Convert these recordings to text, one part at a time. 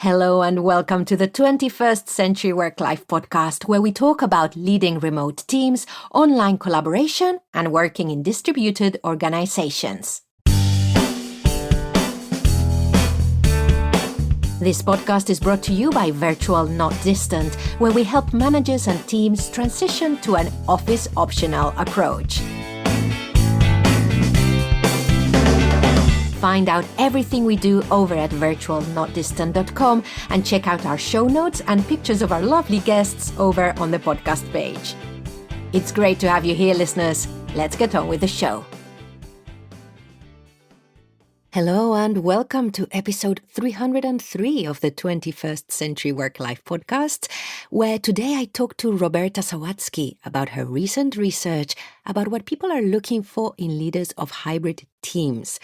Hello and welcome to the 21st Century Work-Life podcast, where we talk about leading remote teams, online collaboration, and working in distributed organizations. This podcast is brought to you by Virtual Not Distant, where we help managers and teams transition to an office-optional approach. Find out everything we do over at virtualnotdistant.com and check out our show notes and pictures of our lovely guests over on the podcast page. It's great to have you here, listeners. Let's get on with the show. Hello and welcome to episode 303 of the 21st Century Work-Life podcast, where today I talk to Roberta Sawatzky about her recent research about what people are looking for in leaders of hybrid teams.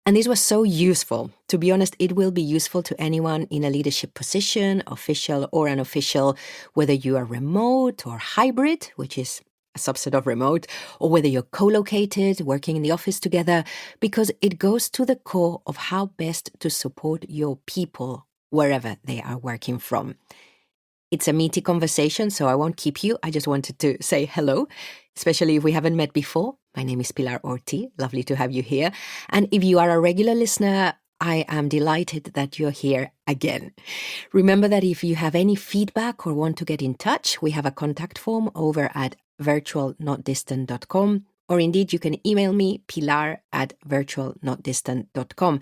And this was so useful. To be honest, it will be useful to anyone in a leadership position, official or unofficial, whether you are remote or hybrid, which is a subset of remote, or whether you're co-located, working in the office together, because it goes to the core of how best to support your people wherever they are working from. It's a meaty conversation, so I won't keep you. I just wanted to say hello, especially if we haven't met before. My name is Pilar Orti. Lovely to have you here. And if you are a regular listener, I am delighted that you're here again. Remember that if you have any feedback or want to get in touch, we have a contact form over at virtualnotdistant.com. Or indeed, you can email me, pilar@virtualnotdistant.com.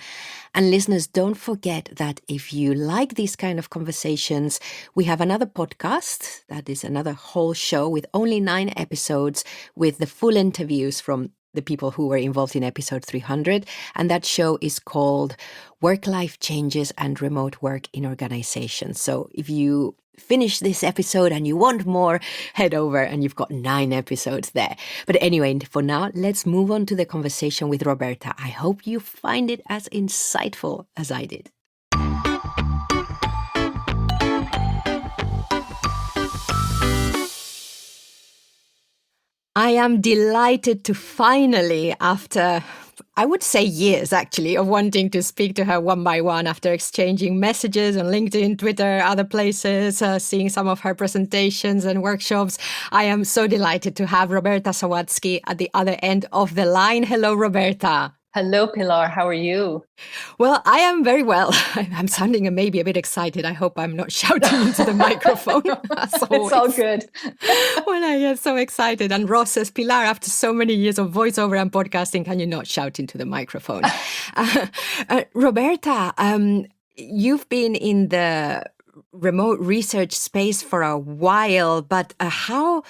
And listeners, don't forget that if you like these kind of conversations, we have another podcast. That is another whole show with only 9 episodes with the full interviews from the people who were involved in episode 300. And that show is called Work-Life Changes and Remote Work in Organizations. So if you finish this episode and you want more, head over and you've got 9 episodes there. But anyway, for now, let's move on to the conversation with Roberta. I hope you find it as insightful as I did. I am delighted to finally, after I would say years actually, of wanting to speak to her one by one after exchanging messages on LinkedIn, Twitter, other places, seeing some of her presentations and workshops. I am so delighted to have Roberta Sawatzky at the other end of the line. Hello, Roberta. Hello, Pilar. How are you? Well, I am very well. I'm sounding maybe a bit excited. I hope I'm not shouting into the microphone. It's all good. When I get so excited. And Ross says, Pilar, after so many years of voiceover and podcasting, can you not shout into the microphone? Roberta, you've been in the remote research space for a while, but how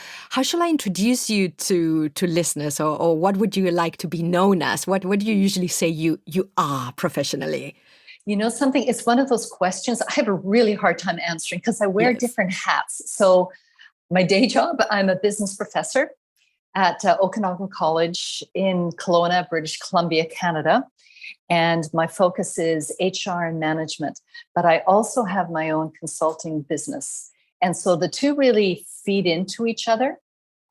shall I introduce you to listeners, or what would you like to be known as? What do you usually say you are professionally? You know something, it's one of those questions I have a really hard time answering because I wear different hats. So my day job, I'm a business professor at Okanagan College in Kelowna, British Columbia, Canada. And my focus is HR and management, but I also have my own consulting business. And so the two really feed into each other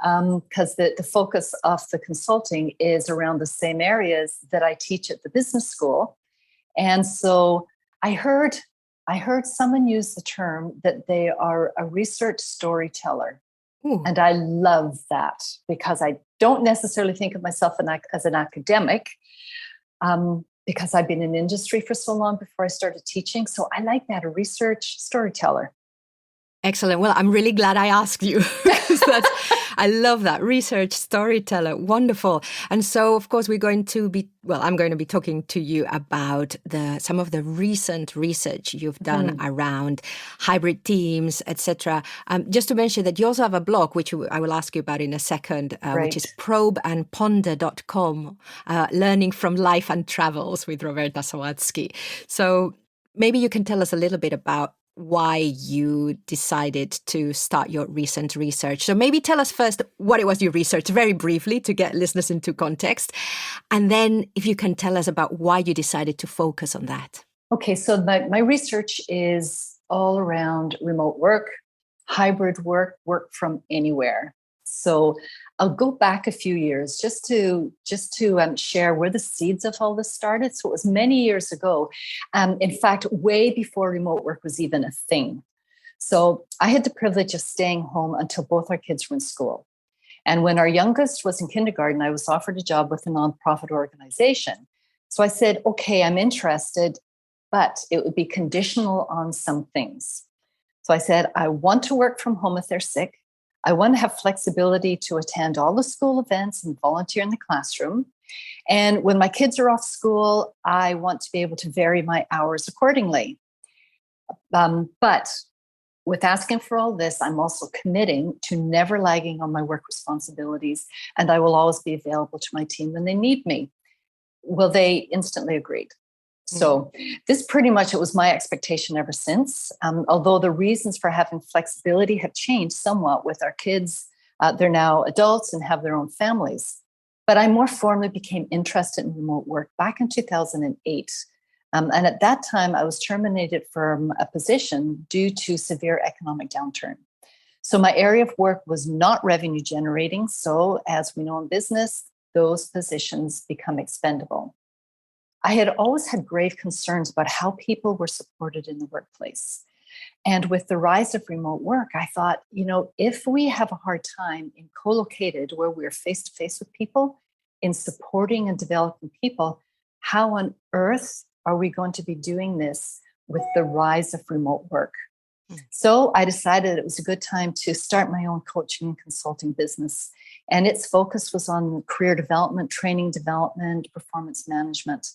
because the focus of the consulting is around the same areas that I teach at the business school. And so I heard someone use the term that they are a research storyteller. Ooh. And I love that because I don't necessarily think of myself as an academic. Because I've been in industry for so long before I started teaching. So I like that, a research storyteller. Excellent. Well, I'm really glad I asked you. I love that. Research storyteller. Wonderful. And so, of course, I'm going to be talking to you about some of the recent research you've done around hybrid teams, etc. Just to mention that you also have a blog, which I will ask you about in a second, which is probeandponder.com, Learning from Life and Travels with Roberta Sawatzky. So maybe you can tell us a little bit about why you decided to start your recent research. So maybe tell us first what it was you researched very briefly to get listeners into context. And then if you can tell us about why you decided to focus on that. Okay, so my research is all around remote work, hybrid work, work from anywhere. So I'll go back a few years just to share where the seeds of all this started. So it was many years ago. In fact, way before remote work was even a thing. So I had the privilege of staying home until both our kids were in school. And when our youngest was in kindergarten, I was offered a job with a nonprofit organization. So I said, okay, I'm interested, but it would be conditional on some things. So I said, I want to work from home if they're sick. I want to have flexibility to attend all the school events and volunteer in the classroom. And when my kids are off school, I want to be able to vary my hours accordingly. But with asking for all this, I'm also committing to never lagging on my work responsibilities, and I will always be available to my team when they need me. Well, they instantly agreed. So this pretty much, it was my expectation ever since. Although the reasons for having flexibility have changed somewhat with our kids. They're now adults and have their own families. But I more formally became interested in remote work back in 2008. And at that time, I was terminated from a position due to severe economic downturn. So my area of work was not revenue generating. So as we know in business, those positions become expendable. I had always had grave concerns about how people were supported in the workplace. And with the rise of remote work, I thought, if we have a hard time in co-located where we're face to face with people, in supporting and developing people, how on earth are we going to be doing this with the rise of remote work? So I decided it was a good time to start my own coaching and consulting business. And its focus was on career development, training development, performance management.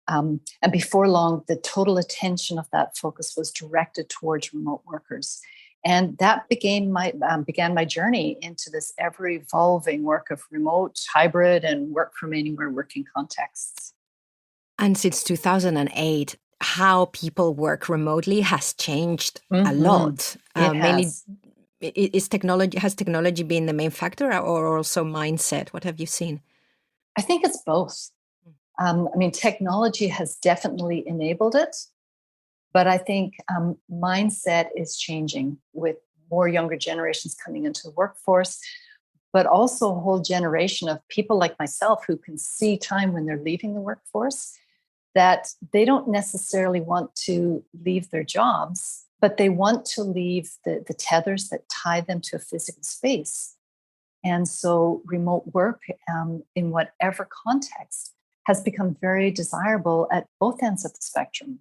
And before long, the total attention of that focus was directed towards remote workers. And that began my journey into this ever-evolving work of remote, hybrid, and work from anywhere working contexts. And since 2008, how people work remotely has changed a lot. Mainly, has technology been the main factor, or also mindset? What have you seen? I think it's both. Technology has definitely enabled it, but I think mindset is changing with more younger generations coming into the workforce, but also a whole generation of people like myself who can see time when they're leaving the workforce, that they don't necessarily want to leave their jobs, but they want to leave the tethers that tie them to a physical space. And so remote work, in whatever context, has become very desirable at both ends of the spectrum.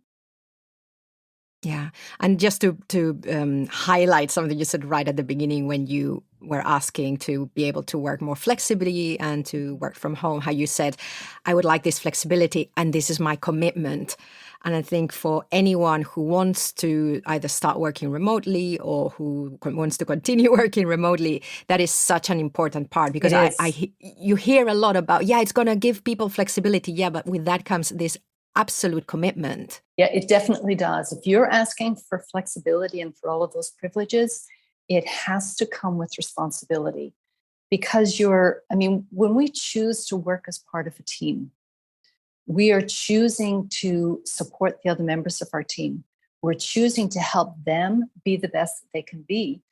Yeah. And just to highlight something you said right at the beginning when you were asking to be able to work more flexibly and to work from home, how you said, I would like this flexibility and this is my commitment. And I think for anyone who wants to either start working remotely or who wants to continue working remotely, that is such an important part, because you hear a lot about, it's going to give people flexibility. Yeah, but with that comes this absolute commitment. Yeah, it definitely does. If you're asking for flexibility and for all of those privileges, it has to come with responsibility, because when we choose to work as part of a team, we are choosing to support the other members of our team. We're choosing to help them be the best that they can be.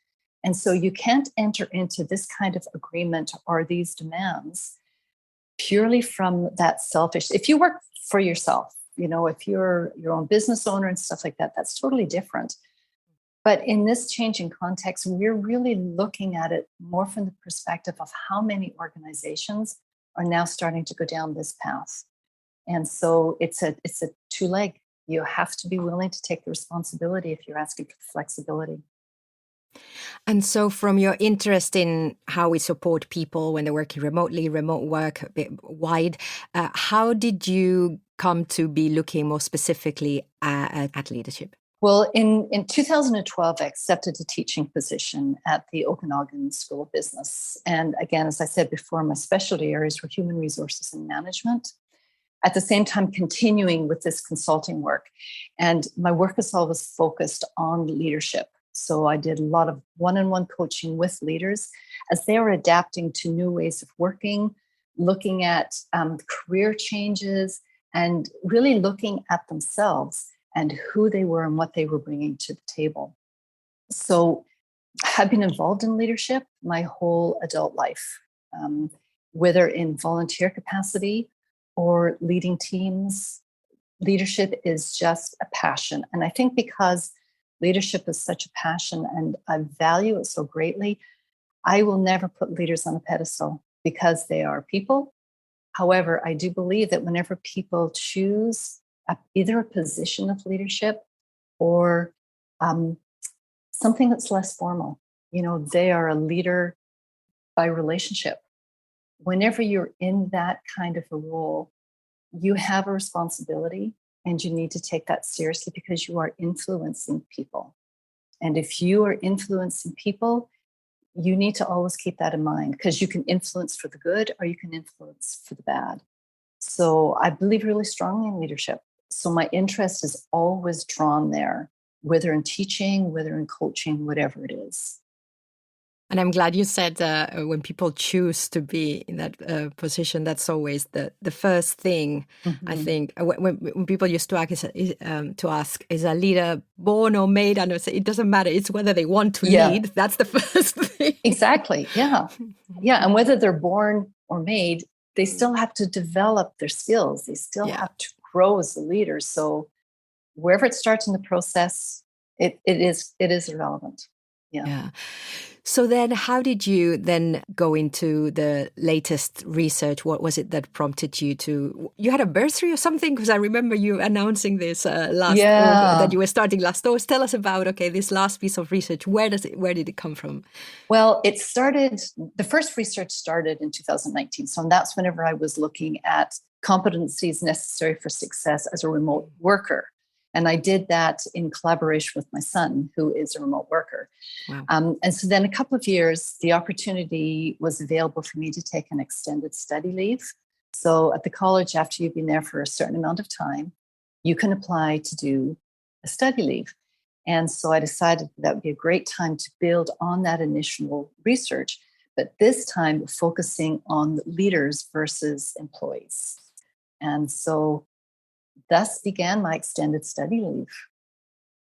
And so you can't enter into this kind of agreement or these demands purely from that selfish. If you work for yourself, if you're your own business owner and stuff like that, that's totally different. But in this changing context, we're really looking at it more from the perspective of how many organizations are now starting to go down this path. And so it's a two-leg. You have to be willing to take the responsibility if you're asking for flexibility. And so from your interest in how we support people when they're working remotely, remote work a bit wide, how did you come to be looking more specifically at leadership? Well, in 2012, I accepted a teaching position at the Okanagan School of Business. And again, as I said before, my specialty areas were human resources and management. At the same time, continuing with this consulting work. And my work is always focused on leadership. So I did a lot of one-on-one coaching with leaders as they were adapting to new ways of working, looking at career changes, and really looking at themselves and who they were and what they were bringing to the table. So have been involved in leadership my whole adult life, whether in volunteer capacity or leading teams. Leadership is just a passion. And I think because leadership is such a passion and I value it so greatly, I will never put leaders on a pedestal because they are people. However, I do believe that whenever people choose either a position of leadership or um, something that's less formal, they are a leader by relationship. Whenever you're in that kind of a role, you have a responsibility and you need to take that seriously because you are influencing people. And if you are influencing people, you need to always keep that in mind because you can influence for the good or you can influence for the bad. So I believe really strongly in leadership. So my interest is always drawn there, whether in teaching, whether in coaching, whatever it is. And I'm glad you said when people choose to be in that position, that's always the first thing. Mm-hmm. I think when people used to ask, is a leader born or made? And I say, it doesn't matter. It's whether they want to lead. That's the first thing. Exactly. Yeah. Yeah. And whether they're born or made, they still have to develop their skills. They still have to grow as a leader. So wherever it starts in the process, it is irrelevant. Yeah. So then how did you then go into the latest research? What was it that prompted you to, you had a bursary or something? Because I remember you announcing this that you were starting last August. Tell us about, this last piece of research. Where did it come from? Well, the first research started in 2019. So that's whenever I was looking at competencies necessary for success as a remote worker. And I did that in collaboration with my son, who is a remote worker. Wow. And so then a couple of years, the opportunity was available for me to take an extended study leave. So at the college, after you've been there for a certain amount of time, you can apply to do a study leave. And so I decided that would be a great time to build on that initial research, but this time focusing on leaders versus employees. And so thus began my extended study leave.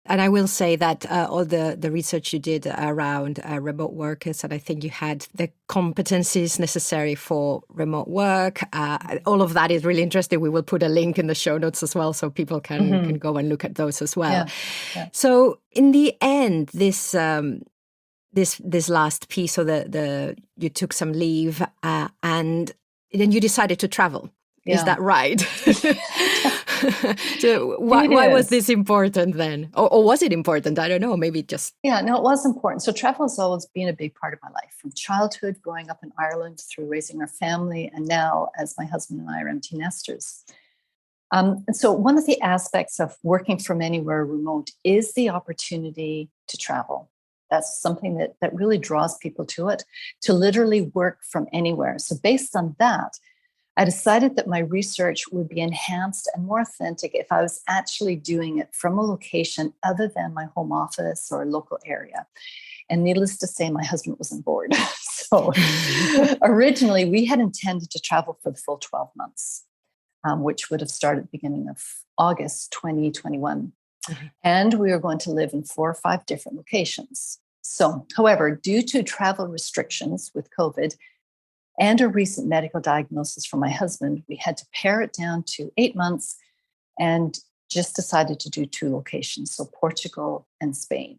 And I will say that all the research you did around remote workers, and I think you had the competencies necessary for remote work. All of that is really interesting. We will put a link in the show notes as well, so people can go and look at those as well. Yeah. So in the end, this last piece, so you took some leave and then you decided to travel. Yeah. Is that right? So why was this important then? Or was it important? I don't know, maybe just... Yeah, no, it was important. So travel has always been a big part of my life, from childhood, growing up in Ireland, through raising our family, and now as my husband and I are empty nesters. And so one of the aspects of working from anywhere remote is the opportunity to travel. That's something that really draws people to it, to literally work from anywhere. So based on that, I decided that my research would be enhanced and more authentic if I was actually doing it from a location other than my home office or local area. And needless to say, my husband was on board. So originally, we had intended to travel for the full 12 months, which would have started at the beginning of August 2021. Mm-hmm. And we were going to live in 4 or 5 different locations. So, however, due to travel restrictions with COVID, and a recent medical diagnosis from my husband, we had to pare it down to 8 months and just decided to do 2 locations, so Portugal and Spain.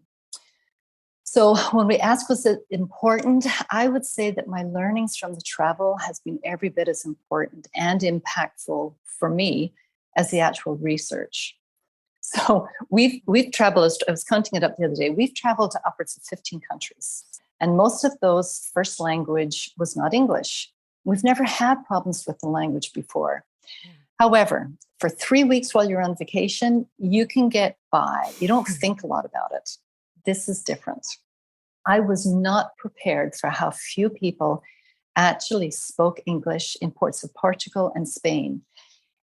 So when we ask, was it important? I would say that my learnings from the travel has been every bit as important and impactful for me as the actual research. So we've traveled, I was counting it up the other day, we've traveled to upwards of 15 countries. And most of those first language was not English. We've never had problems with the language before. Yeah. However, for 3 weeks while you're on vacation, you can get by. You don't think a lot about it. This is different. I was not prepared for how few people actually spoke English in ports of Portugal and Spain.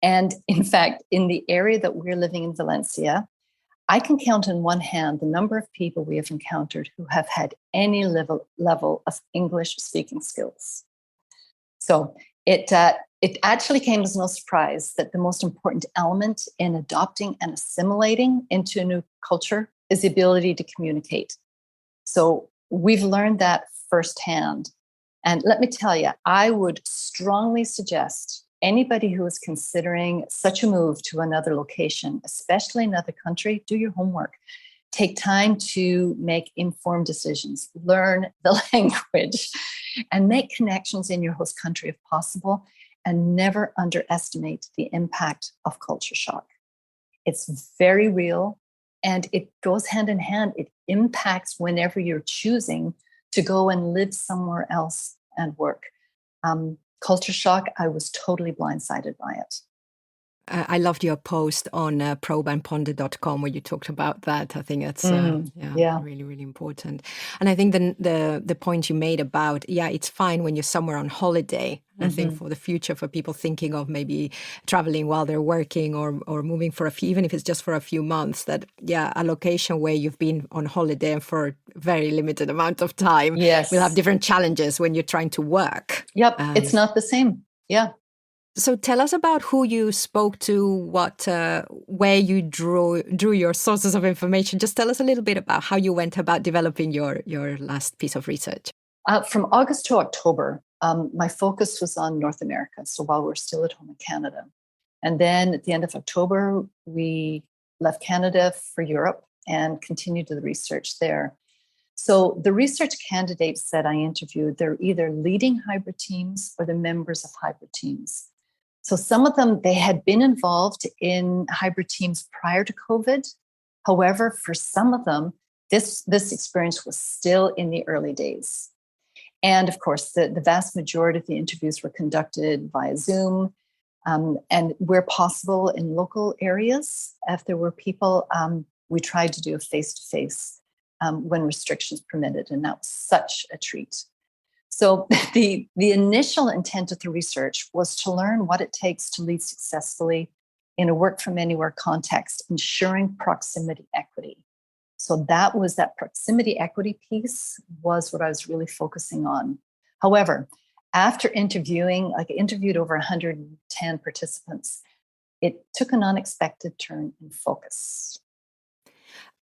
And in fact, in the area that we're living in, Valencia, I can count on one hand the number of people we have encountered who have had any level of English speaking skills. So it actually came as no surprise that the most important element in adopting and assimilating into a new culture is the ability to communicate. So we've learned that firsthand. And let me tell you, I would strongly suggest anybody who is considering such a move to another location, especially another country, do your homework. Take time to make informed decisions, learn the language, and make connections in your host country if possible, and never underestimate the impact of culture shock. It's very real, and it goes hand in hand. It impacts whenever you're choosing to go and live somewhere else and work. Culture shock, I was totally blindsided by it. I loved your post on probeandponder.com where you talked about that. I think that's really, really important. And I think the point you made about, it's fine when you're somewhere on holiday. I think for the future, for people thinking of maybe traveling while they're working or moving for even if it's just for a few months, that, a location where you've been on holiday for a very limited amount of time will have different challenges when you're trying to work. Yep, it's not the same. Yeah. So tell us about who you spoke to, where you drew your sources of information. Just tell us a little bit about how you went about developing your last piece of research. From August to October, my focus was on North America. So while we're still at home in Canada. And then at the end of October, we left Canada for Europe and continued the research there. So the research candidates that I interviewed, they're either leading hybrid teams or the members of hybrid teams. So some of them, they had been involved in hybrid teams prior to COVID. However, for some of them, this experience was still in the early days. And of course, the vast majority of the interviews were conducted via Zoom. And where possible in local areas, if there were people, we tried to do a face-to-face when restrictions permitted. And that was such a treat. So the initial intent of the research was to learn what it takes to lead successfully in a work from anywhere context, ensuring proximity equity. So that proximity equity piece was what I was really focusing on. However, after interviewed over 110 participants, it took an unexpected turn in focus.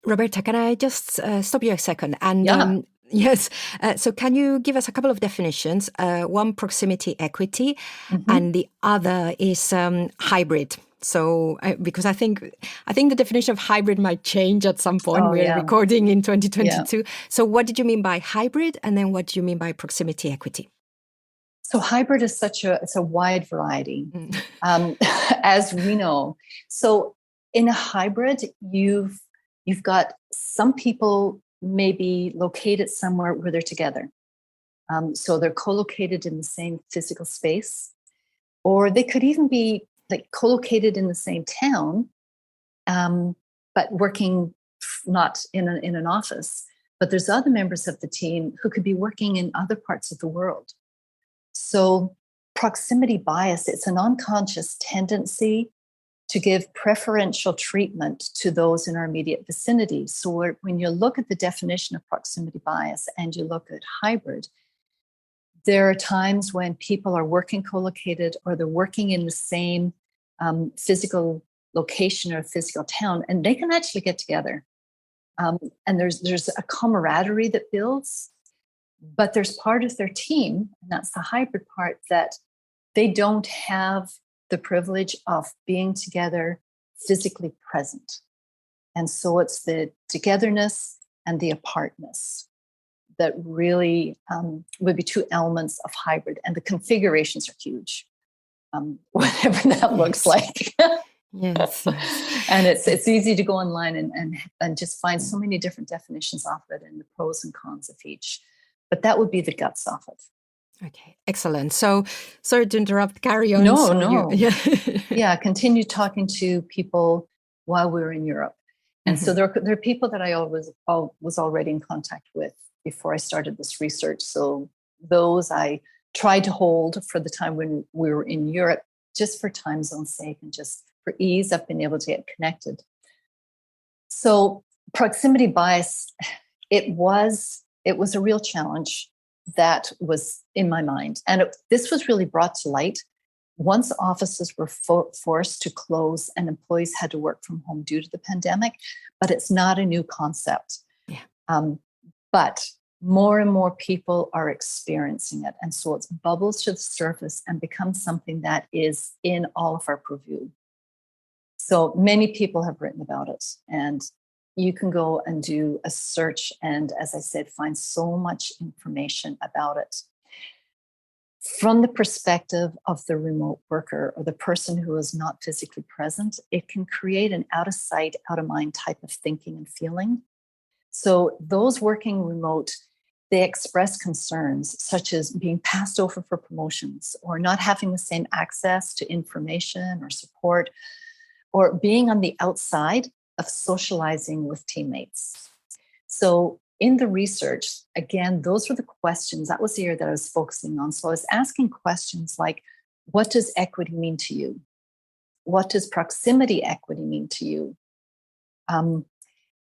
Roberta, can I just stop you a second? And yes. So can you give us a couple of definitions? One, proximity equity, and the other is hybrid. So because I think the definition of hybrid might change at some point. We're recording in 2022. Yeah. So what did you mean by hybrid? And then what do you mean by proximity equity? So hybrid is it's a wide variety, as we know. So in a hybrid, you've got some people maybe located somewhere where they're together. So they're co-located in the same physical space, or they could even be like co-located in the same town, but working not in an office. But there's other members of the team who could be working in other parts of the world. So proximity bias, it's an unconscious tendency to give preferential treatment to those in our immediate vicinity. So when you look at the definition of proximity bias and you look at hybrid, there are times when people are working co-located or they're working in the same physical location or physical town, and they can actually get together. And there's a camaraderie that builds, but there's part of their team, and that's the hybrid part, that they don't have the privilege of being together physically present. And so it's the togetherness and the apartness that really would be two elements of hybrid. And the configurations are huge, whatever that looks like. Yes. And it's easy to go online and just find so many different definitions of it and the pros and cons of each. But that would be the guts of it. Okay, excellent. So, sorry to interrupt. Carry on. No. Continue talking to people while we were in Europe. And so there are people that I was already in contact with before I started this research. So those I tried to hold for the time when we were in Europe, just for time zone's sake and just for ease, I've been able to get connected. So proximity bias, it was a real challenge that was in my mind. And this was really brought to light once offices were forced to close and employees had to work from home due to the pandemic, but it's not a new concept. Yeah. But more and more people are experiencing it. And so it bubbles to the surface and becomes something that is in all of our purview. So many people have written about it, and you can go and do a search and, as I said, find so much information about it. From the perspective of the remote worker or the person who is not physically present, it can create an out of sight, out of mind type of thinking and feeling. So those working remote, they express concerns such as being passed over for promotions or not having the same access to information or support, or being on the outside of socializing with teammates. So in the research, again, those were the questions. That was the area that I was focusing on. So I was asking questions like, what does equity mean to you? What does proximity equity mean to you?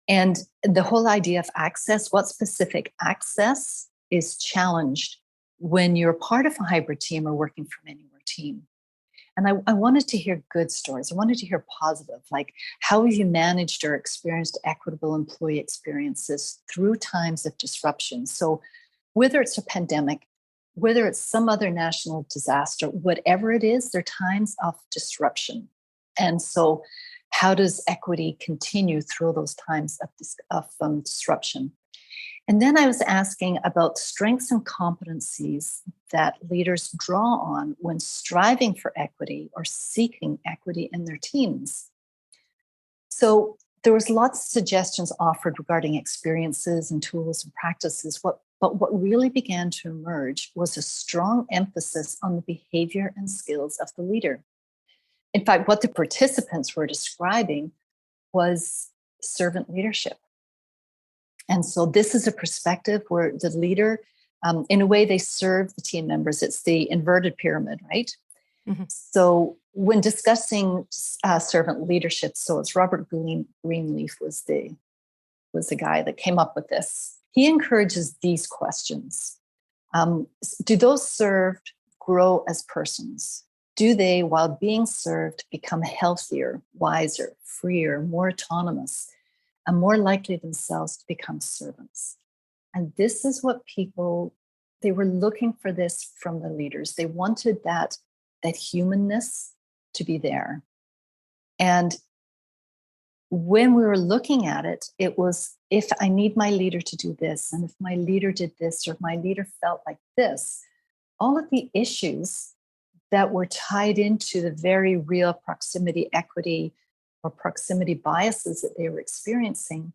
And the whole idea of access, what specific access is challenged when you're part of a hybrid team or working from anywhere team? And I wanted to hear good stories. I wanted to hear positive, like how have you managed or experienced equitable employee experiences through times of disruption? So whether it's a pandemic, whether it's some other national disaster, whatever it is, there are times of disruption. And so how does equity continue through those times of disruption? And then I was asking about strengths and competencies that leaders draw on when striving for equity or seeking equity in their teams. So there was lots of suggestions offered regarding experiences and tools and practices. But what really began to emerge was a strong emphasis on the behavior and skills of the leader. In fact, what the participants were describing was servant leadership. And so this is a perspective where the leader, in a way, they serve the team members. It's the inverted pyramid, right? Mm-hmm. So when discussing servant leadership, so it's Robert Greenleaf was the guy that came up with this. He encourages these questions. Do those served grow as persons? Do they, while being served, become healthier, wiser, freer, more autonomous, and more likely themselves to become servants? And this is what they were looking for this from the leaders. They wanted that humanness to be there. And when we were looking at it, it was, if I need my leader to do this, and if my leader did this, or if my leader felt like this, all of the issues that were tied into the very real proximity equity or proximity biases that they were experiencing,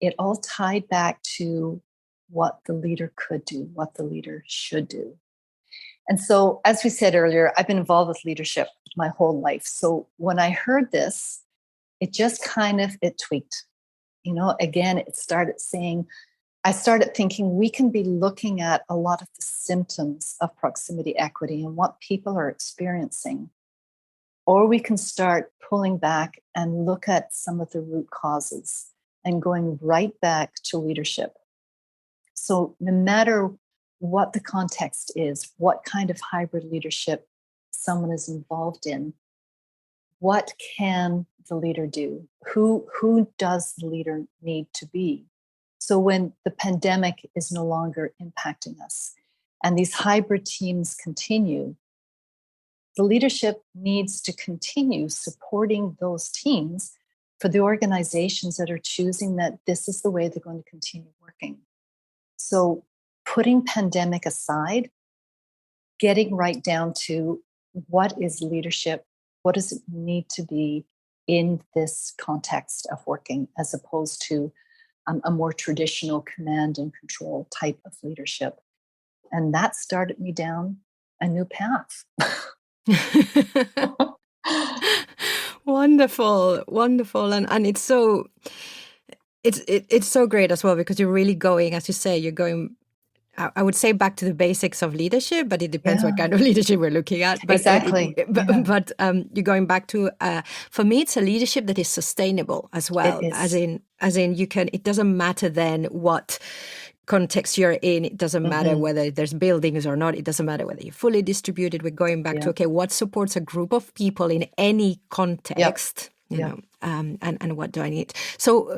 it all tied back to what the leader could do, what the leader should do. And so, as we said earlier, I've been involved with leadership my whole life. So when I heard this, it just it tweaked. Again, I started thinking we can be looking at a lot of the symptoms of proximity equity and what people are experiencing. Or we can start pulling back and look at some of the root causes and going right back to leadership. So no matter what the context is, what kind of hybrid leadership someone is involved in, what can the leader do? Who does the leader need to be? So when the pandemic is no longer impacting us and these hybrid teams continue, the leadership needs to continue supporting those teams for the organizations that are choosing that this is the way they're going to continue working. So putting pandemic aside, getting right down to what is leadership, what does it need to be in this context of working, as opposed to a more traditional command and control type of leadership. And that started me down a new path. Wonderful. And it's so great as well, because you're really going, as you say, you're going, I would say, back to the basics of leadership, but it depends what kind of leadership we're looking at. But exactly. But you're going back to, for me, it's a leadership that is sustainable as well. As in you can, it doesn't matter then what context you're in. It doesn't matter whether there's buildings or not. It doesn't matter whether you're fully distributed. We're going back to, okay, what supports a group of people in any context, you know, and what do I need? So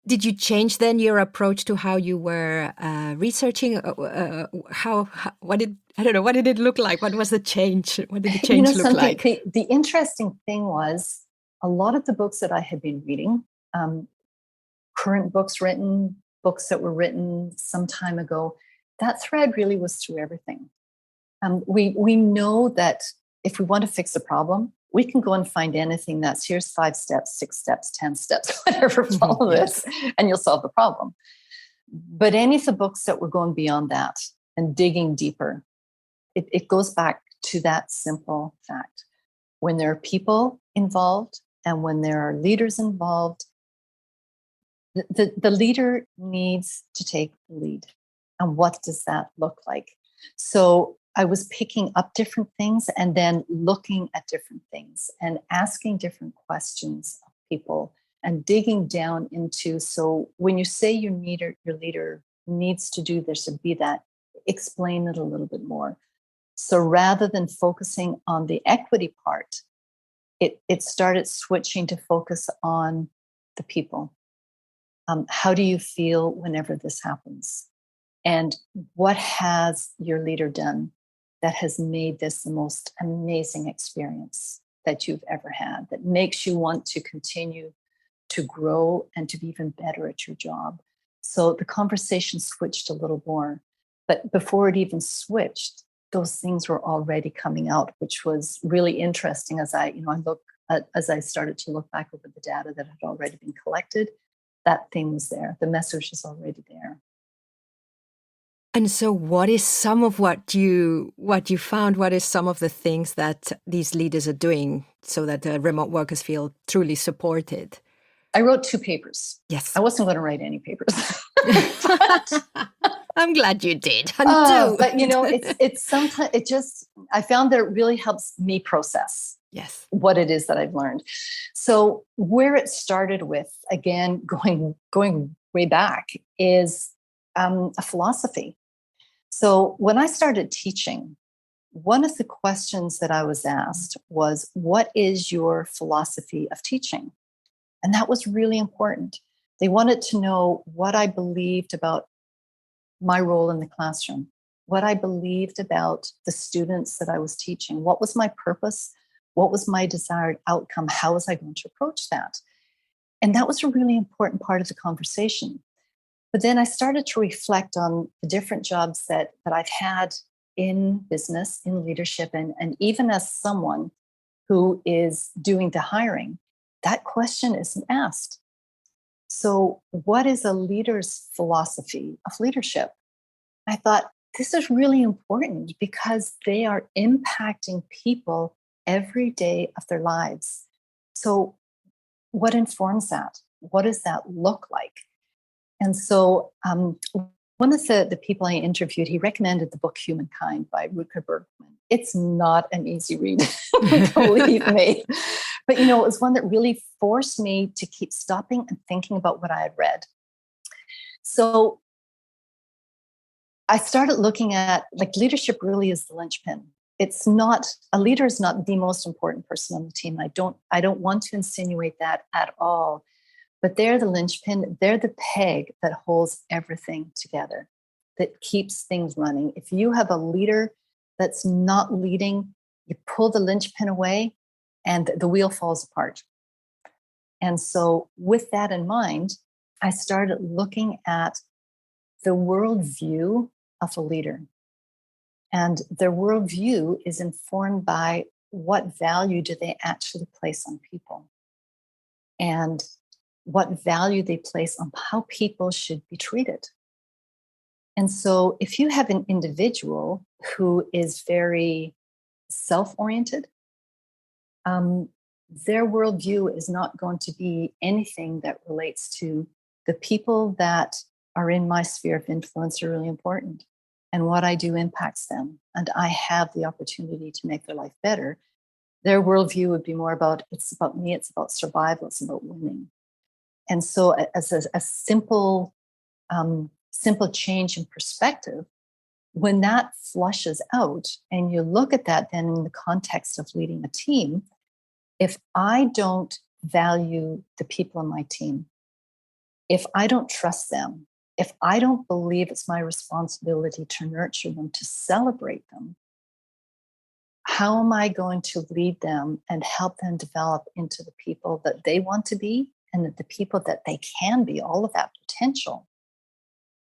Did you change then your approach to how you were researching? What did, I don't know, what did it look like? What was the change? What did the change look Something, like? the interesting thing was a lot of the books that I had been reading, current books written, books that were written some time ago, that thread really was through everything. We know that if we want to fix a problem, we can go and find anything that's here's 5 steps, 6 steps, 10 steps, whatever, follow Yes. this, and you'll solve the problem. But any of the books that were going beyond that and digging deeper, it goes back to that simple fact. When there are people involved and when there are leaders involved, the leader needs to take the lead. And what does that look like? So I was picking up different things and then looking at different things and asking different questions of people and digging down into, so when you say your leader needs to do this or be that, explain it a little bit more. So rather than focusing on the equity part, it started switching to focus on the people. How do you feel whenever this happens? And what has your leader done that has made this the most amazing experience that you've ever had, that makes you want to continue to grow and to be even better at your job? So the conversation switched a little more. But before it even switched, those things were already coming out, which was really interesting as as I started to look back over the data that had already been collected. That thing was there. The message was already there. And so what is some of what you found? What is some of the things that these leaders are doing so that the remote workers feel truly supported? I wrote 2 papers. Yes. I wasn't going to write any papers. I'm glad you did. And do. But it's sometimes I found that it really helps me process Yes. what it is that I've learned. So where it started with, again, going way back, is a philosophy. So when I started teaching, one of the questions that I was asked was, what is your philosophy of teaching? And that was really important. They wanted to know what I believed about my role in the classroom, what I believed about the students that I was teaching, what was my purpose, what was my desired outcome, how was I going to approach that? And that was a really important part of the conversation. But then I started to reflect on the different jobs that I've had in business, in leadership, and even as someone who is doing the hiring, that question isn't asked. So, what is a leader's philosophy of leadership? I thought, this is really important because they are impacting people every day of their lives. So, what informs that? What does that look like? And so one of the people I interviewed, he recommended the book Humankind by Rutger Bregman. It's not an easy read, believe me. But, it was one that really forced me to keep stopping and thinking about what I had read. So I started looking at, leadership really is the linchpin. It's not, a leader is not the most important person on the team. I don't want to insinuate that at all. But they're the linchpin, they're the peg that holds everything together, that keeps things running. If you have a leader that's not leading, you pull the linchpin away and the wheel falls apart. And so with that in mind, I started looking at the worldview of a leader. And their worldview is informed by what value do they actually place on people, and what value they place on how people should be treated. And so if you have an individual who is very self-oriented, their worldview is not going to be anything that relates to the people that are in my sphere of influence are really important. And what I do impacts them. And I have the opportunity to make their life better. Their worldview would be more about, it's about me, it's about survival, it's about winning. And so as a simple change in perspective, when that flushes out and you look at that then in the context of leading a team, if I don't value the people on my team, if I don't trust them, if I don't believe it's my responsibility to nurture them, to celebrate them, how am I going to lead them and help them develop into the people that they want to be and the people that they can be, all of that potential?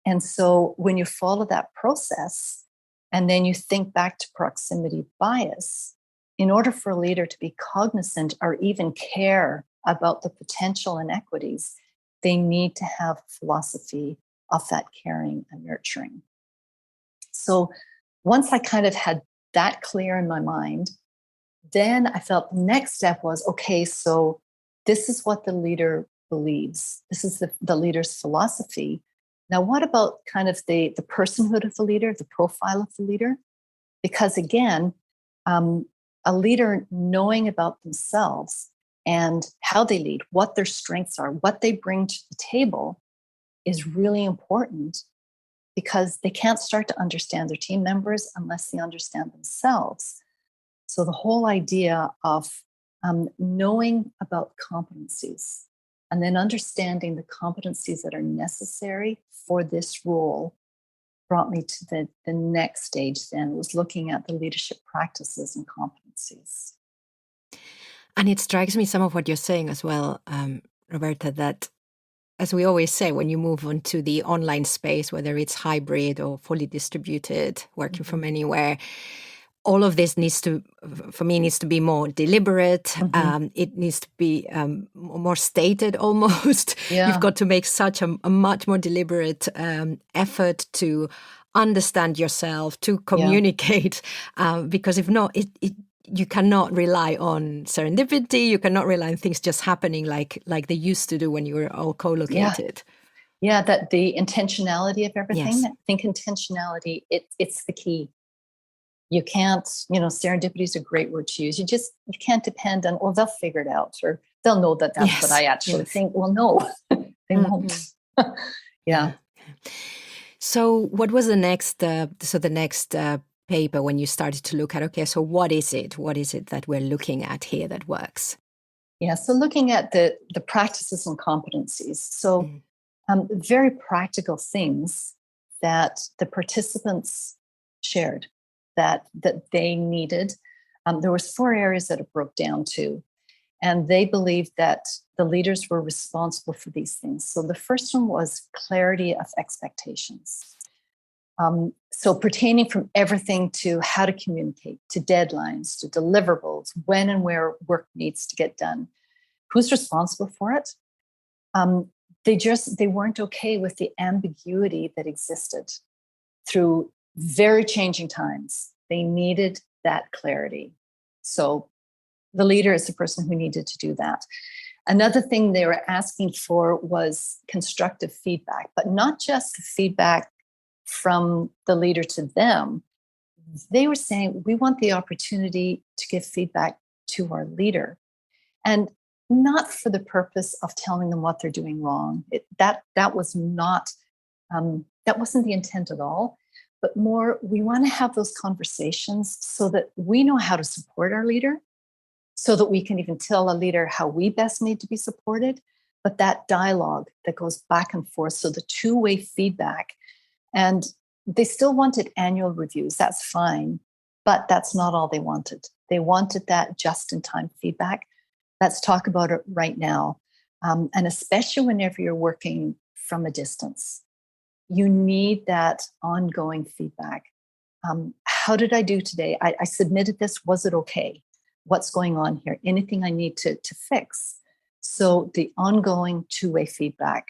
And so when you follow that process and then you think back to proximity bias, in order for a leader to be cognizant or even care about the potential inequities, they need to have philosophy of that caring and nurturing. So once I kind of had that clear in my mind, then I felt the next step was, okay, so this is what the leader believes. This is the leader's philosophy. Now, what about kind of the personhood of the leader, the profile of the leader? Because again, a leader knowing about themselves and how they lead, what their strengths are, what they bring to the table is really important, because they can't start to understand their team members unless they understand themselves. So the whole idea of knowing about competencies and then understanding the competencies that are necessary for this role brought me to the next stage then, was looking at the leadership practices and competencies. And it strikes me, some of what you're saying as well, Roberta, that as we always say, when you move on to the online space, whether it's hybrid or fully distributed, working from anywhere, all of this needs to be more deliberate. It needs to be more stated almost. Yeah. You've got to make such a much more deliberate effort to understand yourself, to communicate, because if not, you cannot rely on serendipity. You cannot rely on things just happening like they used to do when you were all colocated. Yeah, that the intentionality of everything. Yes. I think intentionality, it's the key. You can't, serendipity is a great word to use. You can't depend on, well, they'll figure it out, or they'll know that that's what I actually think. Well, no, they won't. Yeah. So what was the next, paper when you started to look at, okay, so what is it? What is it that we're looking at here that works? Yeah, so looking at the practices and competencies. So very practical things that the participants shared that they needed. There was 4 areas that it broke down to, and they believed that the leaders were responsible for these things. So the first one was clarity of expectations. So pertaining from everything to how to communicate, to deadlines, to deliverables, when and where work needs to get done, who's responsible for it. They weren't okay with the ambiguity that existed through very changing times. They needed that clarity. So the leader is the person who needed to do that. Another thing they were asking for was constructive feedback, but not just feedback from the leader to them. They were saying, we want the opportunity to give feedback to our leader, and not for the purpose of telling them what they're doing wrong. That was not, that wasn't the intent at all, but more, we want to have those conversations so that we know how to support our leader, so that we can even tell a leader how we best need to be supported. But that dialogue that goes back and forth, so the two-way feedback. And they still wanted annual reviews. That's fine. But that's not all they wanted. They wanted that just-in-time feedback. Let's talk about it right now. And especially whenever you're working from a distance, you need that ongoing feedback. How did I do today? I submitted this. Was it okay? What's going on here? Anything I need to fix? So the ongoing two-way feedback.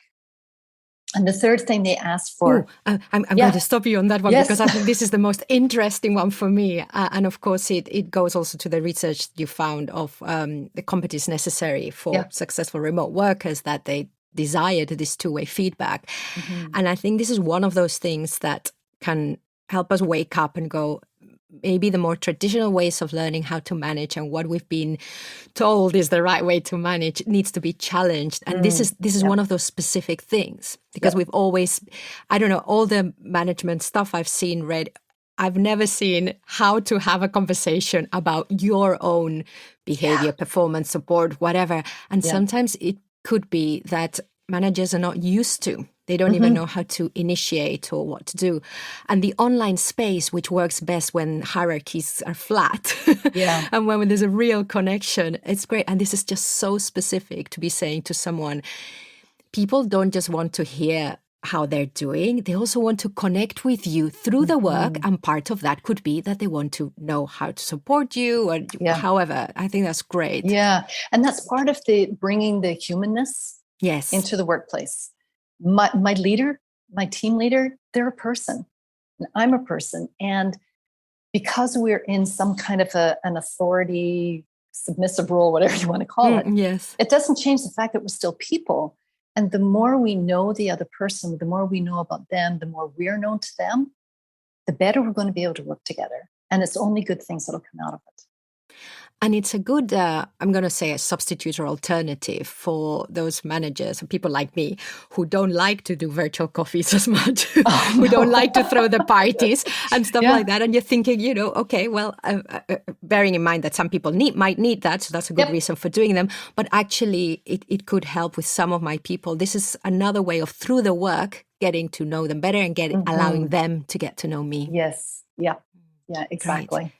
And the third thing they asked for... I'm going to stop you on that one, because I think this is the most interesting one for me. And of course, it goes also to the research you found of the competencies necessary for successful remote workers, that they desired this two-way feedback. And I think this is one of those things that can help us wake up and go, maybe the more traditional ways of learning how to manage and what we've been told is the right way to manage needs to be challenged. And this is one of those specific things, because we've always, I don't know, all the management stuff I've seen, read, I've never seen how to have a conversation about your own behavior, performance, support, whatever. And sometimes it could be that managers are not used to. They don't even know how to initiate or what to do. And the online space, which works best when hierarchies are flat Yeah. and when there's a real connection, it's great. And this is just so specific to be saying to someone, people don't just want to hear how they're doing. They also want to connect with you through the work. And part of that could be that they want to know how to support you or however. I think that's great. Yeah. And that's part of the bringing the humanness into the workplace. My leader, my team leader, they're a person. And I'm a person. And because we're in some kind of an authority, submissive role, whatever you want to call it, it doesn't change the fact that we're still people. And the more we know the other person, the more we know about them, the more we're known to them, the better we're going to be able to work together. And it's only good things that'll come out of it. And it's a good, I'm going to say, a substitute or alternative for those managers and people like me who don't like to do virtual coffees as much, who don't like to throw the parties and stuff like that. And you're thinking, you know, okay, well, bearing in mind that some people might need that, so that's a good reason for doing them. But actually, it could help with some of my people. This is another way of, through the work, getting to know them better and allowing them to get to know me. Yes. Yeah. Yeah, exactly. Great.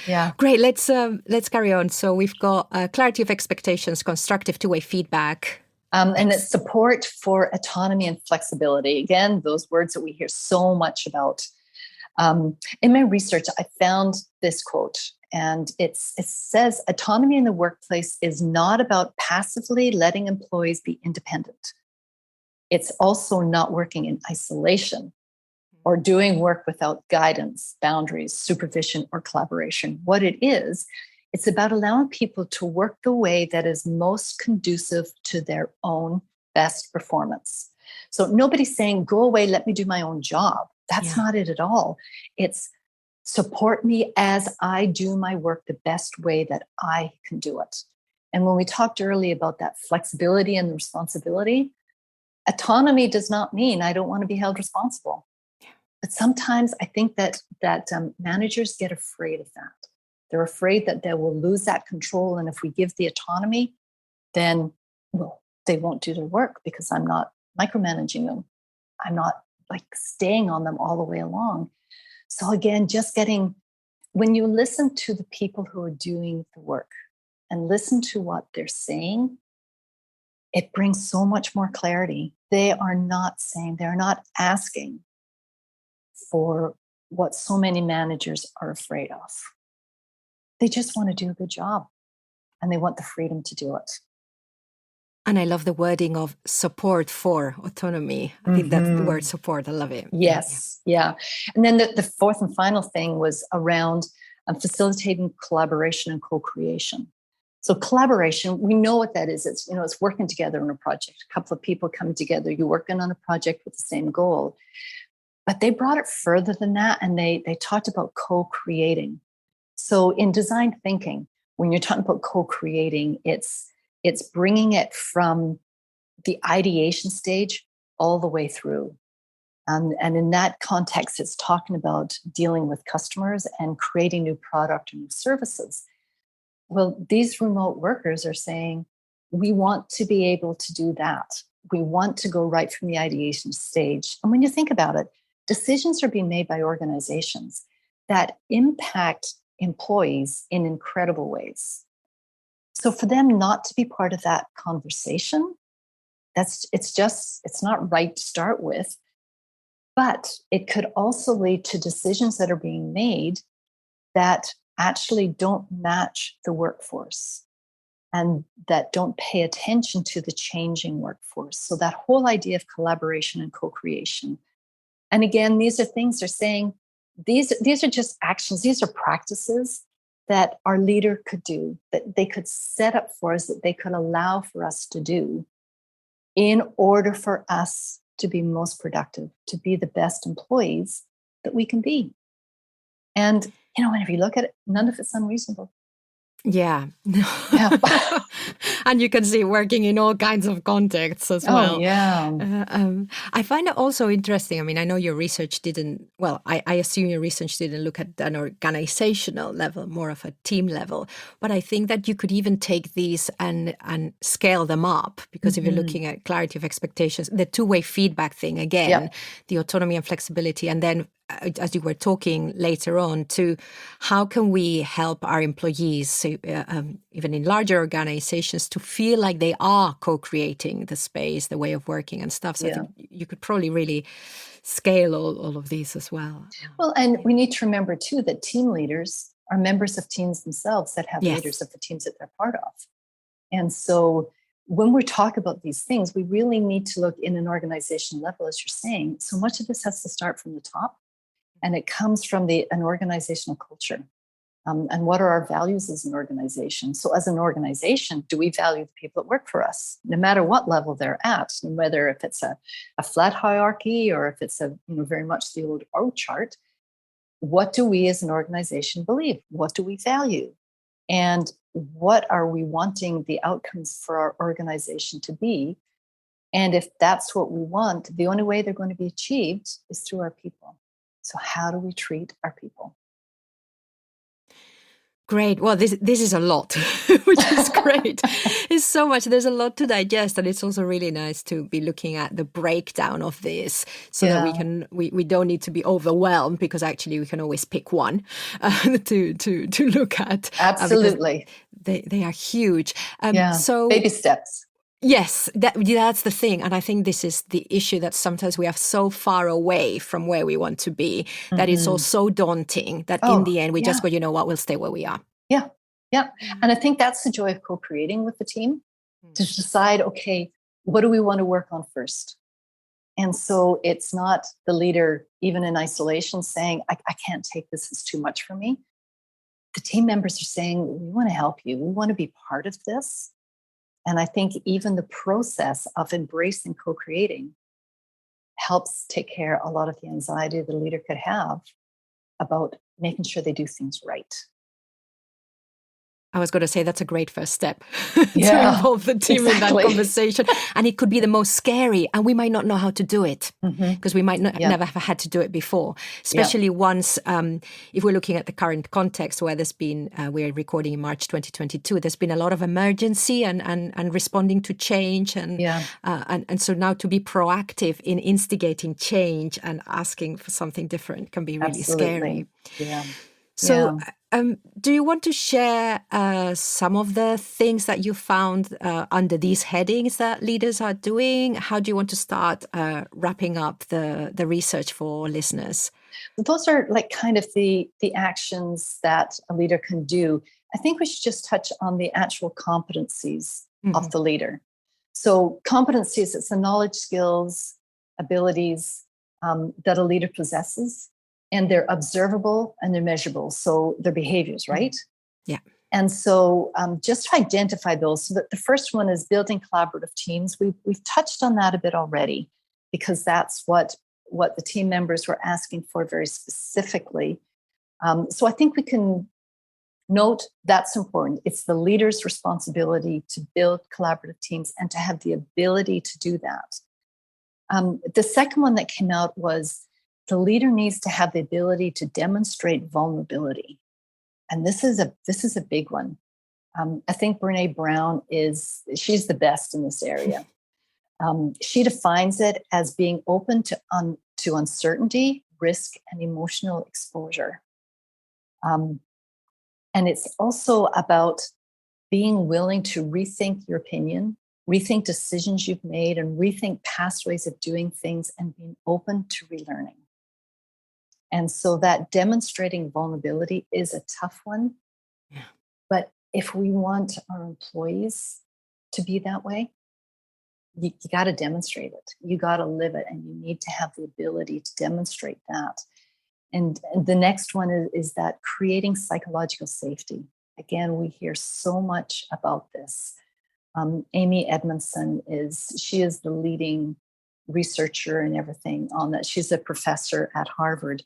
Yeah. Great. Let's carry on. So we've got clarity of expectations, constructive two-way feedback. And it's support for autonomy and flexibility. Again, those words that we hear so much about. In my research, I found this quote, and it says, autonomy in the workplace is not about passively letting employees be independent. It's also not working in isolation or doing work without guidance, boundaries, supervision, or collaboration. What it is, it's about allowing people to work the way that is most conducive to their own best performance. So nobody's saying, go away, let me do my own job. That's not it at all. It's support me as I do my work the best way that I can do it. And when we talked earlier about that flexibility and the responsibility, autonomy does not mean I don't want to be held responsible. But sometimes I think that managers get afraid of that. They're afraid that they will lose that control. And if we give the autonomy, then, well, they won't do their work because I'm not micromanaging them. I'm not like staying on them all the way along. So again, when you listen to the people who are doing the work and listen to what they're saying, it brings so much more clarity. They're not asking for what so many managers are afraid of. They just want to do a good job and they want the freedom to do it. And I love the wording of support for autonomy. I think that's the word support. I love it. Yes. Yeah. And then the fourth and final thing was around facilitating collaboration and co-creation. So collaboration, we know what that is. It's working together on a project. A couple of people come together. You're working on a project with the same goal. But they brought it further than that, and they talked about co-creating. So in design thinking, when you're talking about co-creating, it's bringing it from the ideation stage all the way through. And in that context, it's talking about dealing with customers and creating new product and new services. Well, these remote workers are saying, we want to be able to do that. We want to go right from the ideation stage. And when you think about it, decisions are being made by organizations that impact employees in incredible ways. So for them not to be part of that conversation, it's not right to start with. But it could also lead to decisions that are being made that actually don't match the workforce and that don't pay attention to the changing workforce. So that whole idea of collaboration and co-creation. And again, these are things they're saying, these are just actions, these are practices that our leader could do, that they could set up for us, that they could allow for us to do in order for us to be most productive, to be the best employees that we can be. And, whenever you look at it, none of it's unreasonable. Yeah. Yeah. And you can see it working in all kinds of contexts as Oh, well. yeah. I find it also interesting. I mean, I know your research didn't, well, I assume your research didn't look at an organizational level, more of a team level. But I think that you could even take these and scale them up, because if you're looking at clarity of expectations, the two-way feedback thing, again, the autonomy and flexibility, and then as you were talking later on, to how can we help our employees, even in larger organizations, to feel like they are co-creating the space, the way of working and stuff. So I think you could probably really scale all of these as well. Well, and we need to remember too that team leaders are members of teams themselves that have leaders of the teams that they're part of. And so when we talk about these things, we really need to look in an organization level, as you're saying. So much of this has to start from the top, and it comes from an organizational culture. And what are our values as an organization? So as an organization, do we value the people that work for us, no matter what level they're at, whether if it's a flat hierarchy or if it's very much the old org chart? What do we as an organization believe? What do we value? And what are we wanting the outcomes for our organization to be? And if that's what we want, the only way they're going to be achieved is through our people. So how do we treat our people? Great. Well, this is a lot, which is great. It's so much. There's a lot to digest, and it's also really nice to be looking at the breakdown of this, so that we don't need to be overwhelmed, because actually we can always pick one to look at. Absolutely, they are huge. So baby steps. Yes, that's the thing. And I think this is the issue, that sometimes we are so far away from where we want to be that it's all so daunting that in the end we just go, you know what, we'll stay where we are. Yeah. And I think that's the joy of co-creating with the team, to decide, okay, what do we want to work on first? And so it's not the leader, even in isolation, saying, I can't take this, it's too much for me. The team members are saying, we want to help you. We want to be part of this. And I think even the process of embracing co-creating helps take care of a lot of the anxiety the leader could have about making sure they do things right. I was going to say that's a great first step to involve the team in that conversation. And it could be the most scary, and we might not know how to do it, because we might never have had to do it before, especially once, if we're looking at the current context where there's been, we're recording in March 2022, there's been a lot of emergency and responding to change. And so now to be proactive in instigating change and asking for something different can be really scary. So do you want to share some of the things that you found under these headings that leaders are doing? How do you want to start wrapping up the research for listeners? Those are like kind of the actions that a leader can do. I think we should just touch on the actual competencies of the leader. So competencies, it's the knowledge, skills, abilities that a leader possesses. And they're observable and they're measurable. So they're behaviors, right? Yeah. And so just to identify those, so that the first one is building collaborative teams. We've touched on that a bit already, because that's what the team members were asking for very specifically. So I think we can note that's important. It's the leader's responsibility to build collaborative teams and to have the ability to do that. The second one that came out was the leader needs to have the ability to demonstrate vulnerability. And this is a big one. I think Brené Brown she's the best in this area. She defines it as being open to uncertainty, risk, and emotional exposure. And it's also about being willing to rethink your opinion, rethink decisions you've made, and rethink past ways of doing things, and being open to relearning. And so that demonstrating vulnerability is a tough one. Yeah. But if we want our employees to be that way, you got to demonstrate it. You got to live it, and you need to have the ability to demonstrate that. And the next one is that creating psychological safety. Again, we hear so much about this. Amy Edmondson is the leading researcher and everything on that. She's a professor at Harvard.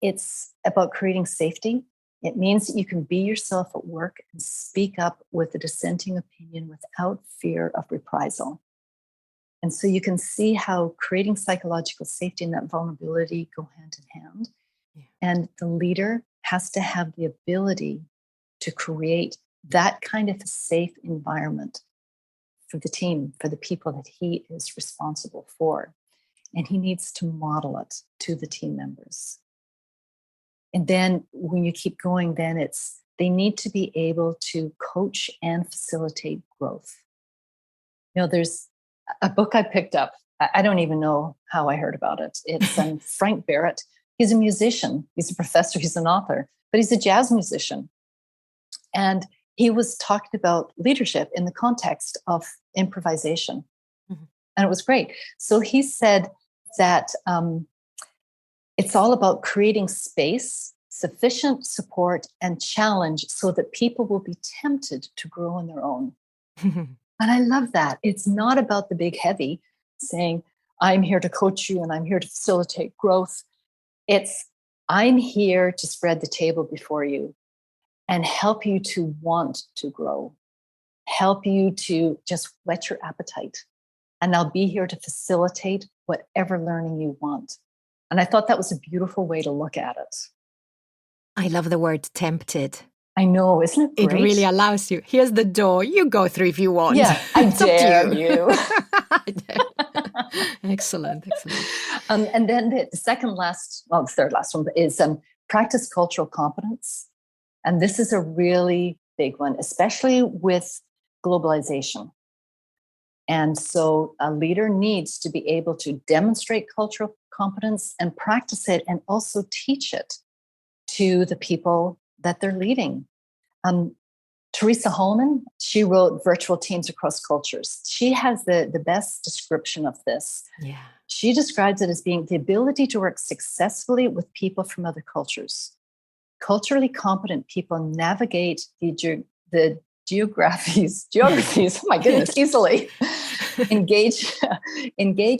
It's about creating safety It means that you can be yourself at work and speak up with a dissenting opinion without fear of reprisal. And so you can see how creating psychological safety and that vulnerability go hand in hand. Yeah. And the leader has to have the ability to create that kind of a safe environment for the team, for the people that he is responsible for. And he needs to model it to the team members. And then when you keep going, then they need to be able to coach and facilitate growth. There's a book I picked up. I don't even know how I heard about it. It's Frank Barrett. He's a musician. He's a professor. He's an author, but he's a jazz musician. And he was talking about leadership in the context of improvisation. Mm-hmm. And it was great. So he said that it's all about creating space, sufficient support, and challenge so that people will be tempted to grow on their own. And I love that. It's not about the big heavy saying, I'm here to coach you and I'm here to facilitate growth. It's, I'm here to spread the table before you and help you to want to grow, help you to just whet your appetite. And I'll be here to facilitate whatever learning you want. And I thought that was a beautiful way to look at it. I love the word tempted. I know, isn't it great? It really allows you. Here's the door. You go through if you want. Yeah, I dare you. Excellent. And then the third last one is practice cultural competence. And this is a really big one, especially with globalization. And so a leader needs to be able to demonstrate cultural competence and practice it and also teach it to the people that they're leading. Teresa Holman, she wrote Virtual Teams Across Cultures. She has the best description of this. Yeah. She describes it as being the ability to work successfully with people from other cultures. Culturally competent people navigate the geographies, oh my goodness, easily. Engage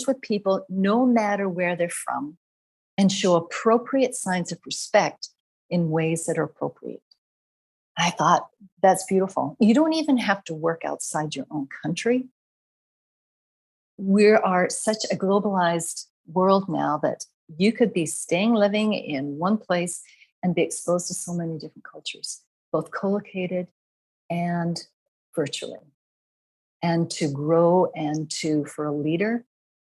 with people no matter where they're from and show appropriate signs of respect in ways that are appropriate. I thought, that's beautiful. You don't even have to work outside your own country. We are such a globalized world now that you could be living in one place and be exposed to so many different cultures, both colocated and virtually. And to grow and for a leader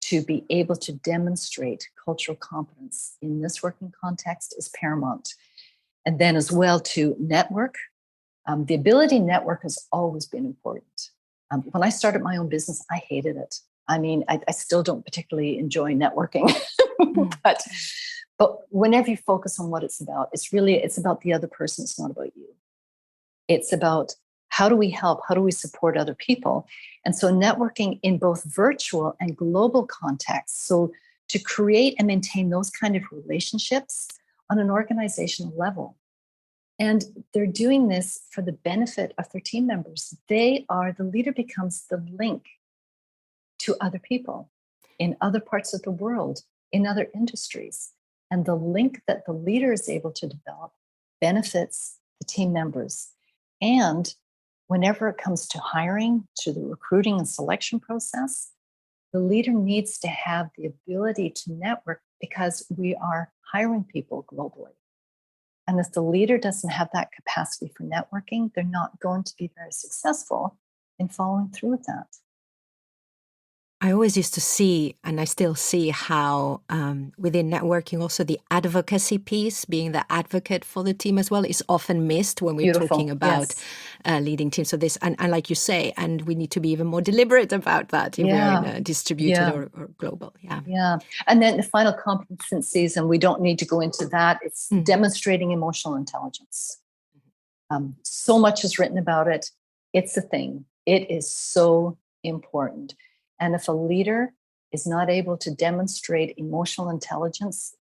to be able to demonstrate cultural competence in this working context is paramount. And then as well to network. The ability to network has always been important. When I started my own business, I hated it. I mean, I still don't particularly enjoy networking, but whenever you focus on what it's about, it's about the other person. It's not about you. It's about how do we help? How do we support other people? And so networking in both virtual and global contexts. So to create and maintain those kind of relationships on an organizational level. And they're doing this for the benefit of their team members. The leader becomes the link to other people in other parts of the world, in other industries. And the link that the leader is able to develop benefits the team members. And whenever it comes to hiring, to the recruiting and selection process, the leader needs to have the ability to network because we are hiring people globally. And if the leader doesn't have that capacity for networking, they're not going to be very successful in following through with that. I always used to see, and I still see, how within networking also the advocacy piece, being the advocate for the team as well, is often missed when we're talking about leading teams. So this, and like you say, and we need to be even more deliberate about that if we're in a distributed or global. Yeah. And then the final competencies, and we don't need to go into that, it's demonstrating emotional intelligence. So much is written about it. It's a thing. It is so important. And if a leader is not able to demonstrate emotional intelligence,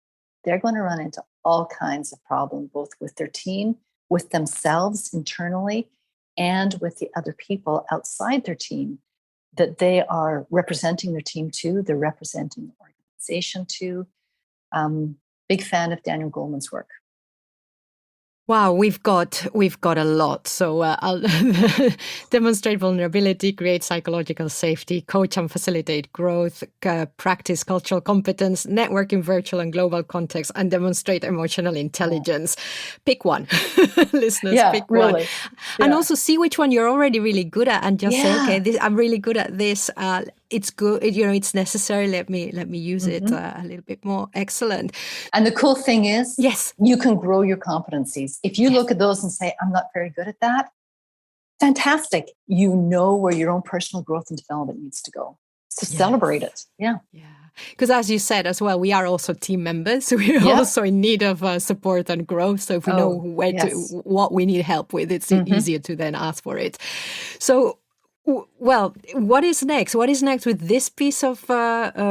they're going to run into all kinds of problems, both with their team, with themselves internally, and with the other people outside their team that they are representing their team to, they're representing the organization to. Big fan of Daniel Goleman's work. Wow, we've got a lot. So I'll demonstrate vulnerability, create psychological safety, coach and facilitate growth, practice cultural competence, network in virtual and global context, and demonstrate emotional intelligence. Pick one, listeners. Pick one, really. and also see which one you're already really good at, and just say, okay, I'm really good at this. It's good, it's necessary. Let me use it a little bit more. Excellent. And the cool thing is, yes, you can grow your competencies. If you look at those and say, I'm not very good at that, fantastic. You know where your own personal growth and development needs to go. So celebrate it. Yeah. Because as you said as well, we are also team members. So we're also in need of support and growth. So if we know what we need help with, it's easier to then ask for it. So, well, what is next? What is next with this piece of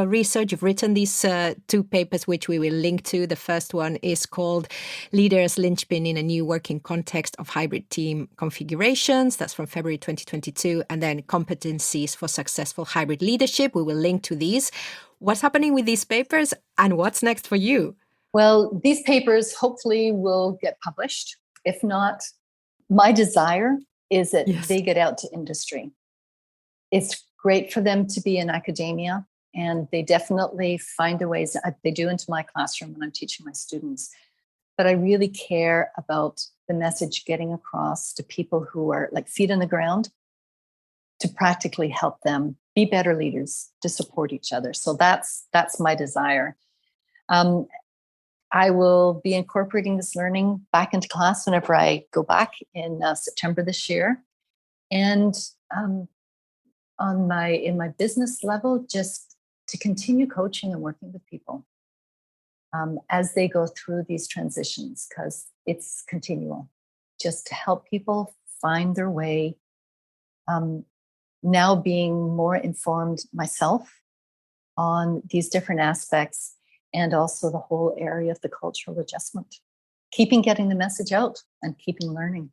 research? You've written these two papers, which we will link to. The first one is called Leaders Linchpin in a New Working Context of Hybrid Team Configurations. That's from February 2022. And then Competencies for Successful Hybrid Leadership. We will link to these. What's happening with these papers and what's next for you? Well, these papers hopefully will get published. If not, my desire is that they get out to industry. It's great for them to be in academia, and they definitely find a ways. They do into my classroom when I'm teaching my students. But I really care about the message getting across to people who are like feet on the ground, to practically help them be better leaders, to support each other. So that's my desire. I will be incorporating this learning back into class whenever I go back in September this year. And in my business level, just to continue coaching and working with people as they go through these transitions, because it's continual, just to help people find their way. Now being more informed myself on these different aspects, and also the whole area of the cultural adjustment, getting the message out and keeping learning.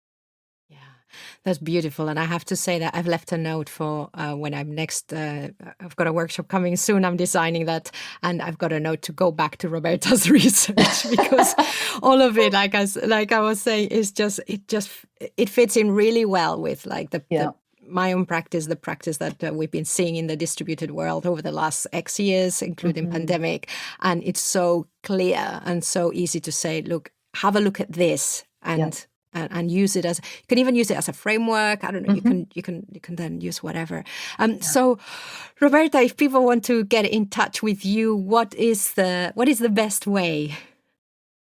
That's beautiful. And I have to say that I've left a note for when I'm next, I've got a workshop coming soon. I'm designing that. And I've got a note to go back to Roberta's research because all of it, like I was saying, it fits in really well with like my own practice, the practice that we've been seeing in the distributed world over the last X years, including pandemic. And it's so clear and so easy to say, look, have a look at this and use it as, you can even use it as a framework. I don't know, you can then use whatever. So Roberta, if people want to get in touch with you, what is the best way?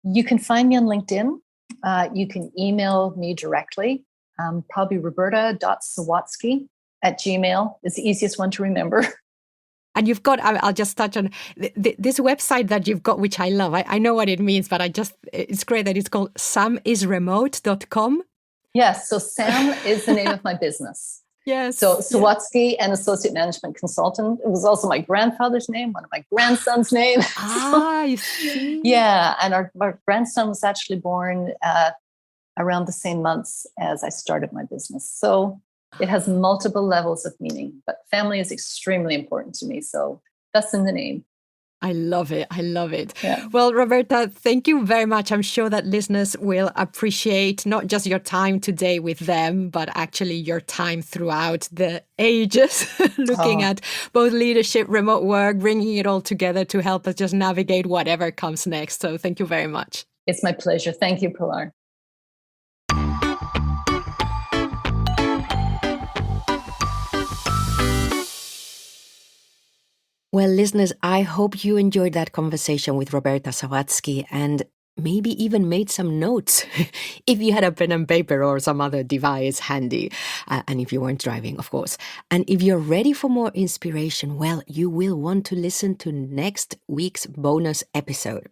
You can find me on LinkedIn. You can email me directly. Probably roberta.sawatsky@gmail is the easiest one to remember. And you've got, I'll just touch on this website that you've got, which I love. I know what it means, but it's great that it's called samisremote.com. Yes. So Sam is the name of my business. Yes. So Sawatsky, an associate management consultant. It was also my grandfather's name, one of my grandson's name. You see. Yeah. And our grandson was actually born around the same months as I started my business. So it has multiple levels of meaning, but family is extremely important to me. So that's in the name. I love it. I love it. Yeah. Well, Roberta, thank you very much. I'm sure that listeners will appreciate not just your time today with them, but actually your time throughout the ages, looking at both leadership, remote work, bringing it all together to help us just navigate whatever comes next. So thank you very much. It's my pleasure. Thank you, Pilar. Well, listeners, I hope you enjoyed that conversation with Roberta Sawatsky and maybe even made some notes if you had a pen and paper or some other device handy. And if you weren't driving, of course. And if you're ready for more inspiration, well, you will want to listen to next week's bonus episode.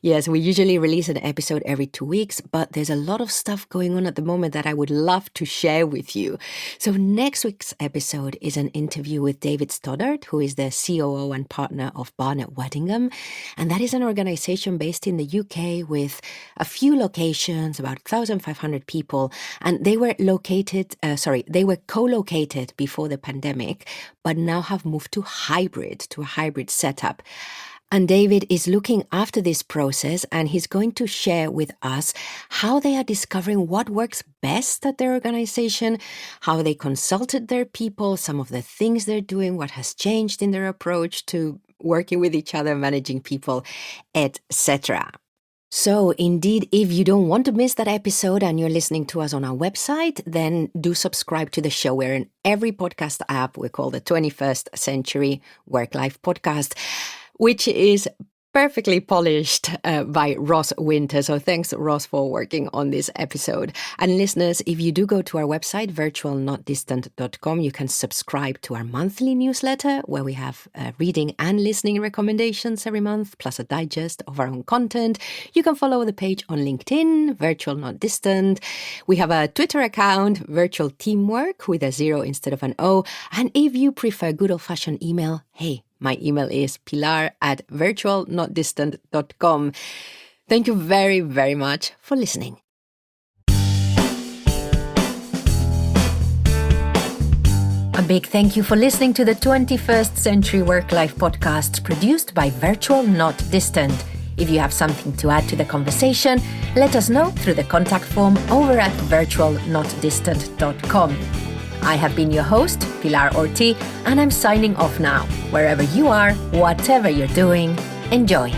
Yes, we usually release an episode every 2 weeks, but there's a lot of stuff going on at the moment that I would love to share with you. So next week's episode is an interview with David Stoddart, who is the COO and partner of Barnett Waddingham. And that is an organization based in the UK with a few locations, about 1,500 people. And they were co-located before the pandemic, but now have moved to a hybrid setup. And David is looking after this process, and he's going to share with us how they are discovering what works best at their organization, how they consulted their people, some of the things they're doing, what has changed in their approach to working with each other, managing people, etc. So indeed, if you don't want to miss that episode and you're listening to us on our website, then do subscribe to the show. We're in every podcast app. We call the 21st Century Work-Life Podcast, which is perfectly polished by Ross Winter. So thanks, Ross, for working on this episode. And listeners, if you do go to our website, virtualnotdistant.com, you can subscribe to our monthly newsletter where we have reading and listening recommendations every month, plus a digest of our own content. You can follow the page on LinkedIn, Virtual Not Distant. We have a Twitter account, Virtual Teamwork, with a 0 instead of an O. And if you prefer good old-fashioned email, hey, my email is pilar@virtualnotdistant.com. Thank you very, very much for listening. A big thank you for listening to the 21st Century Work-Life Podcast produced by Virtual Not Distant. If you have something to add to the conversation, let us know through the contact form over at virtualnotdistant.com. I have been your host, Pilar Orti, and I'm signing off now. Wherever you are, whatever you're doing, enjoy.